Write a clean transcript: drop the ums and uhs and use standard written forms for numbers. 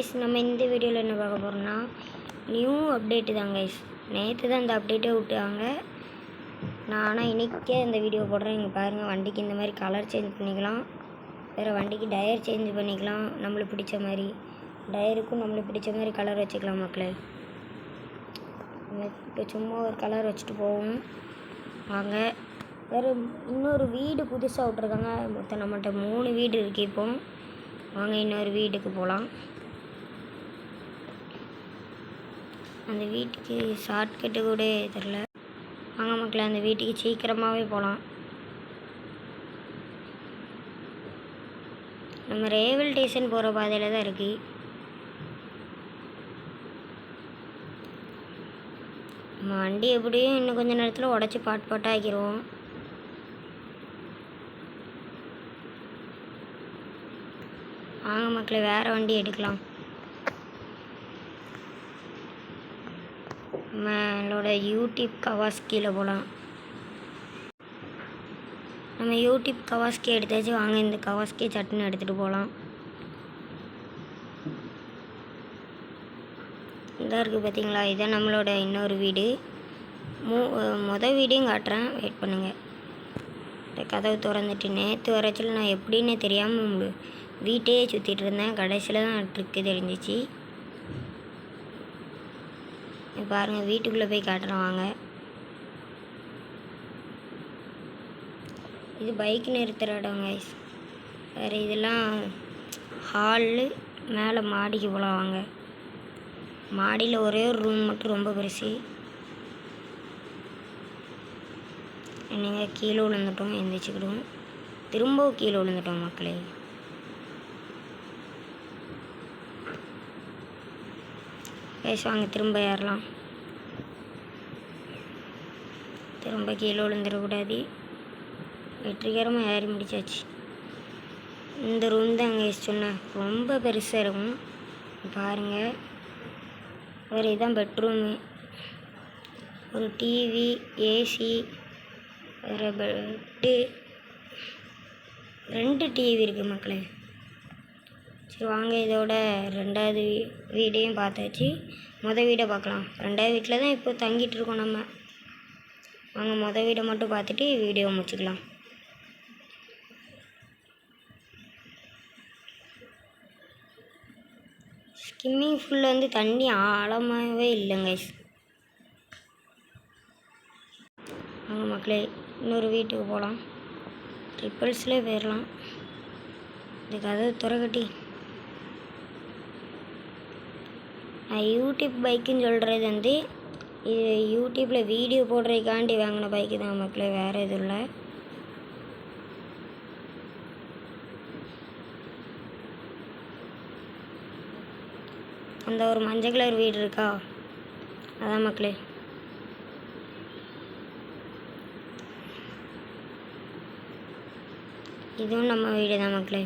Guys, நம்ம இந்த வீடியோவில் என்ன பார்க்க போகிறோம்னா நியூ அப்டேட்டு தான் கைஸ். நேற்று தான் இந்த அப்டேட்டே விட்டாங்க. நான் ஆனால் இன்றைக்கே இந்த வீடியோ போடுறேன். இங்கே பாருங்கள், வண்டிக்கு இந்த மாதிரி கலர் சேஞ்ச் பண்ணிக்கலாம், வேறு வண்டிக்கு டயர் சேஞ்ச் பண்ணிக்கலாம். நம்மளுக்கு பிடிச்ச மாதிரி டயருக்கும் நம்மளுக்கு பிடிச்ச மாதிரி கலர் வச்சுக்கலாம் மக்களே. இப்போ சும்மா ஒரு கலர் வச்சுட்டு போவோம் வாங்க. வேறு இன்னொரு வீடு புதுசாக விட்ருக்காங்க. மொத்தம் நம்மகிட்ட 3 வீடு இருக்குது. இப்போ வாங்க இன்னொரு வீட்டுக்கு போகலாம். அந்த வீட்டுக்கு ஷார்ட்கட்டு கூட தெரில. வாங்க மக்களே, அந்த வீட்டுக்கு சீக்கிரமாகவே போகலாம். நம்ம ரயில்வே ஸ்டேஷன் போகிற பாதையில் தான் இருக்குது. நம்ம வண்டி எப்படியும் இன்னும் கொஞ்சம் நேரத்தில் உடச்சி பாட்டாக்கிடுவோம். வாங்க மக்களே, வேறு வண்டி எடுக்கலாம். நம்மளோட யூடியூப் கவாஸ்கியில் போகலாம். நம்ம யூடியூப் கவாஸ்கி எடுத்தாச்சு. வாங்க இந்த கவாஸ்கி சட்டுன்னு எடுத்துகிட்டு போகலாம். இதாக இருக்குது பார்த்தீங்களா, இதான் நம்மளோட இன்னொரு வீடு. மொதல் வீடையும் காட்டுறேன், வெயிட் பண்ணுங்கள். இந்த கதவு திறந்துட்டு நேற்று வரச்சில் நான் எப்படின்னு தெரியாமல் வீட்டையே சுற்றிட்டு இருந்தேன். கடைசியில் தான் ட்ரிக்கு தெரிஞ்சிச்சு. பாருங்கள், வீட்டுக்குள்ளே போய் காட்டுறோம் வாங்க. இது பைக் நிறுத்துகிற இடம் கைஸ். வேறு இதெல்லாம் ஹாலு. மேலே மாடிக்கு போகலாம் வாங்க. மாடியில் ஒரே ஒரு ரூம் மட்டும் ரொம்ப பெருசு. நீங்கள் கீழே விழுந்துட்டோம், எந்திரிச்சுக்கிடுவோம். திரும்பவும் கீழே விழுந்துட்டோம் மக்களே. வாங்க திரும்ப ஏறலாம். திரும்ப கீழே விழுந்துடக்கூடாது. வெற்றிகரமாக ஏறி முடிச்சாச்சு. இந்த ரூம் தான் அங்கே சொன்னேன், ரொம்ப பெருசாக இருக்கும் பாருங்கள். வேறு இதுதான் பெட்ரூமு. ஒரு டிவி, ஏசி, வேறு பெட்டு, 2 டிவி இருக்குது மக்களே. சரி வாங்க, இதோட 2வது வீடையும் பார்த்தாச்சு. மொதல் வீடை பார்க்கலாம். 2வது வீட்டில் தான் இப்போ தங்கிட்டு இருக்கோம் நம்ம. வாங்க மொதல் வீடை மட்டும் பார்த்துட்டு வீடியோ முடிச்சுக்கலாம். ஸ்விம்மிங் பூலில் வந்து தண்ணி ஆழமாகவே இல்லைங்க. வாங்க மக்களே, இன்னொரு வீட்டுக்கு போகலாம். ட்ரிப்பிள்ஸ்லேயே போயிடலாம். இந்த கதவு துறக்கட்டி. நான் யூடியூப் பைக்குன்னு சொல்கிறது வந்து இது யூடியூப்பில் வீடியோ போடுறதுக்காண்டி வாங்கின பைக்கு தான் மக்களே, வேறு எதுவும் இல்லை. அந்த ஒரு மஞ்சள் கலர் வீடு இருக்கா, அதான் மக்களே. இதுவும் நம்ம வீடு தான் மக்களே.